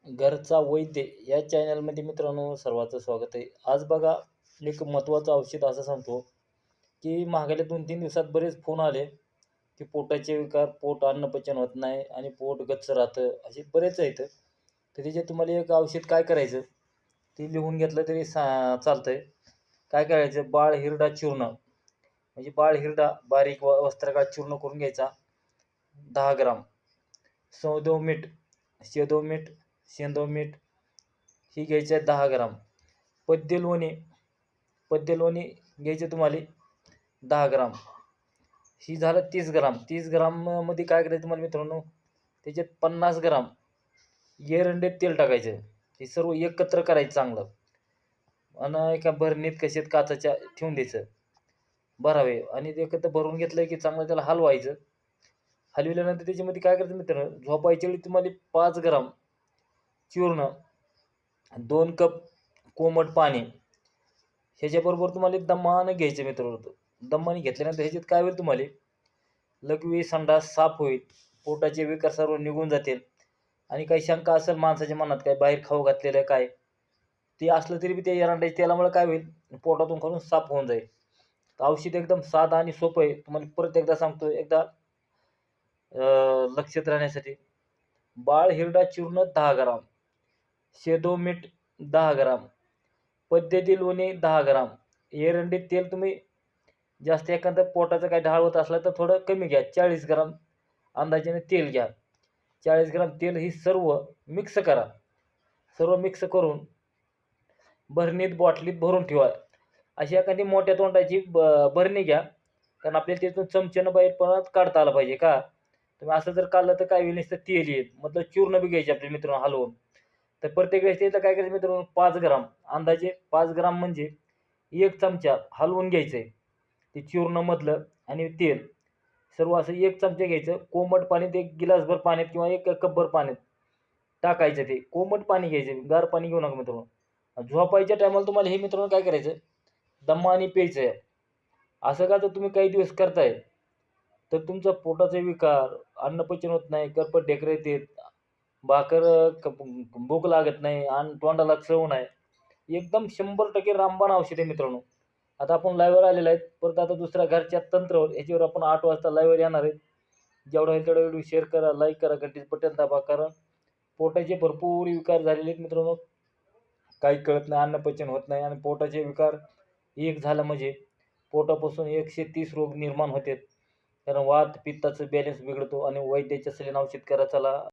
घरचा वैद्य या चॅनलमध्ये मित्रांनो सर्वांचं स्वागत आहे. आज बघा एक महत्त्वाचं औषध असं सांगतो, की मागल्या 2-3 दिवसात बरेच फोन आले, की पोटाचे विकार, पोट अन्नपचन होत नाही आणि पोट गच्च राहतं, असे बरेच आहेत. तर त्याचे तुम्हाला एक औषध काय करायचं, ते लिहून घेतलं तरी चालतंय. काय करायचं, बाळ हिरडा चूर्ण म्हणजे बाळ हिरडा बारीक वस्त्रागाळ चूर्ण करून घ्यायचा 10 ग्राम. सौंधव मीठ, शेंदव मीठ, शेंदव मीठ ही घ्यायची आहे 10 ग्राम. पद्य लोणी, पद्य लोणी घ्यायचे तुम्हाला 10 ग्राम. ही झालं 30 ग्राम. 30 ग्राममध्ये काय करायचं तुम्हाला मित्रांनो, त्याच्यात 50 ग्राम एरंडे तेल टाकायचं. हे सर्व एकत्र करायचं चांगलं आणि एका भरणीत कशात काचेच्या ठेवून द्यायचं. भरावे आणि ते एकत्र भरून घेतलं की चांगलं त्याला हलवायचं. हलविल्यानंतर त्याच्यामध्ये काय करायचं मित्रांनो, झोपायच्या वेळी तुम्हाला 5 ग्राम चूर्ण, 2 कप कोमट पाणी ह्याच्याबरोबर तुम्हाला दमानं घ्यायचं मित्रांनो. दमाने घेतल्यानंतर ह्याच्यात काय होईल तुम्हाला, लघवी संडास साफ होईल, पोटाचे विकार सर्व निघून जातील आणि काही शंका असेल माणसाच्या मनात काय बाहेर खाऊ घातलेलं काय, ते असलं तरी बी त्या एरंडाच्या तेलामुळे काय होईल, पोटातून खालून साफ होऊन जाईल. तर औषध एकदम साधं आणि सोपं आहे. तुम्हाला परत एकदा सांगतो, एकदा लक्षात राहण्यासाठी. बाळ हिरडा चूर्ण 10 ग्राम, शेंदव मीठ 10 ग्राम, पद्धती लोणी 10 ग्राम, एरंडी तेल तुम्ही जास्त एखादं पोटाचं काही ढाळ होत असला तर थोडं कमी घ्या, 40 ग्राम अंदाजाने तेल घ्या. 40 ग्राम तेल ही सर्व मिक्स करा. सर्व मिक्स करून भरणीत बॉटलीत भरून ठेवा. अशी एखादी मोठ्या तोंडाची भरणी घ्या, कारण आपल्याला त्यातून चमच्यानं बाहेर परत काढता आलं पाहिजे का. तुम्ही असं जर काढलं तर काय होईल, नुसतं तेल येईल. मतलब चूर्ण बी घ्यायचे आपल्या मित्रांनो हलवून. तर प्रत्येक वेळेस त्याचं काय करायचं मित्रांनो, 5 ग्राम अंदाजे 5 ग्राम म्हणजे 1 चमचा हलवून घ्यायचं आहे. ते चूर्णमधलं आणि तेल सर्व असं 1 चमचा घ्यायचं. कोमट पाण्यात 1 गिलासभर पाण्यात किंवा 1 कपभर पाण्यात टाकायचं. ते कोमट पाणी घ्यायचं, गार पाणी घेऊ नका मित्रांनो. झोपायच्या टायमाला तुम्हाला हे मित्रांनो काय करायचं, दमाने प्यायचं आहे. असं का तर तुम्ही काही दिवस करताय, तर तुमचा पोटाचे विकार, अन्नपचन होत नाही, करपट ढेकरं येतात, भाकर भूक लागत नाही आणि तोंडाला चव नाही. एकदम 100% रामबाण औषध आहे मित्रांनो. आता आपण लाईव्हवर आलेलो आहे. परत आता दुसऱ्या घरच्या तंत्रावर याच्यावर आपण 8 वाजता लाईव्हवर येणार आहे. जेवढा होईल तेवढा व्हिडिओ शेअर करा, लाईक करा, घंटीचं बटन दाबा. कारण पोटाचे भरपूर विकार झालेले आहेत मित्रांनो. काही कळत नाही, अन्नपचन होत नाही आणि पोटाचे विकार एक झालं म्हणजे पोटापासून 130 रोग निर्माण होतात. कारण वात, पित्ताचं बॅलन्स बिघडतो आणि वैद्याच्या सल्ल्याने औषध करा. चला.